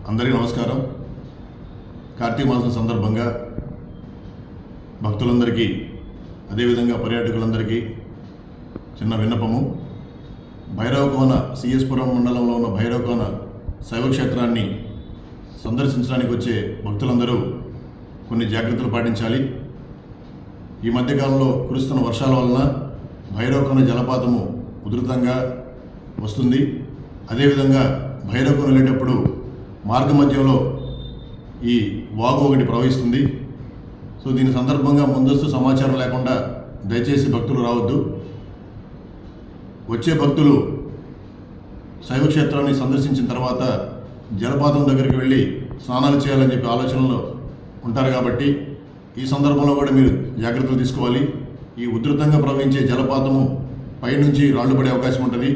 అందరికీ నమస్కారం. కార్తీక మాసం సందర్భంగా భక్తులందరికీ అదేవిధంగా పర్యాటకులందరికీ చిన్న విన్నపము. భైరవకోన సిఎస్పురం మండలంలో ఉన్న భైరవకోన శైవక్షేత్రాన్ని సందర్శించడానికి వచ్చే భక్తులందరూ కొన్ని జాగ్రత్తలు పాటించాలి. ఈ మధ్యకాలంలో కురుస్తున్న వర్షాల వలన భైరవకోన జలపాతము ఉధృతంగా వస్తుంది. అదేవిధంగా భైరవకోన వెళ్ళేటప్పుడు మార్గ మధ్యంలో ఈ వాగు ఒకటి ప్రవహిస్తుంది. సో దీని సందర్భంగా ముందస్తు సమాచారం లేకుండా దయచేసి భక్తులు రావద్దు. వచ్చే భక్తులు శైవక్షేత్రాన్ని సందర్శించిన తర్వాత జలపాతం దగ్గరికి వెళ్ళి స్నానాలు చేయాలని చెప్పి ఆలోచనలో ఉంటారు. కాబట్టి ఈ సందర్భంలో కూడా మీరు జాగ్రత్తలు తీసుకోవాలి. ఈ ఉధృతంగా ప్రవహించే జలపాతము పైనుంచి రాళ్లు పడే అవకాశం ఉంటుంది.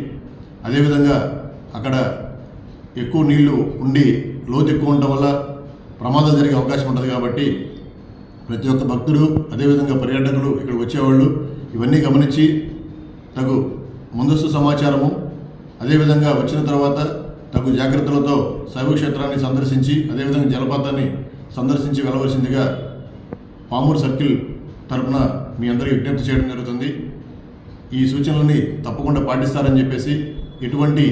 అదేవిధంగా అక్కడ ఎక్కువ నీళ్లు ఉండి లోతు ఎక్కువ ఉండటం వల్ల ప్రమాదాలు జరిగే అవకాశం ఉంటుంది. కాబట్టి ప్రతి ఒక్క భక్తుడు అదేవిధంగా పర్యాటకులు ఇక్కడికి వచ్చేవాళ్ళు ఇవన్నీ గమనించి తగు ముందస్తు సమాచారము అదేవిధంగా వచ్చిన తర్వాత తగు జాగ్రత్తలతో శైవక్షేత్రాన్ని సందర్శించి అదేవిధంగా జలపాతాన్ని సందర్శించి వెళ్ళవలసిందిగా పామూరు సర్కిల్ తరఫున మీ అందరికీ విజ్ఞప్తి చేయడం జరుగుతుంది. ఈ సూచనలని తప్పకుండా పాటిస్తారని చెప్పేసి, ఎటువంటి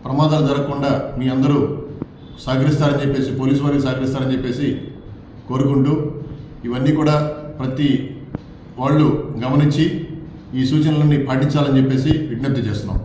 ప్రమాదాలు జరగకుండా మీ అందరూ సహకరిస్తారని చెప్పేసి, పోలీసు వారికి సహకరిస్తారని చెప్పేసి కోరుకుంటూ, ఇవన్నీ కూడా ప్రతి వాళ్ళు గమనించి ఈ సూచనలన్నీ పాటించాలని చెప్పేసి విజ్ఞప్తి చేస్తున్నాం.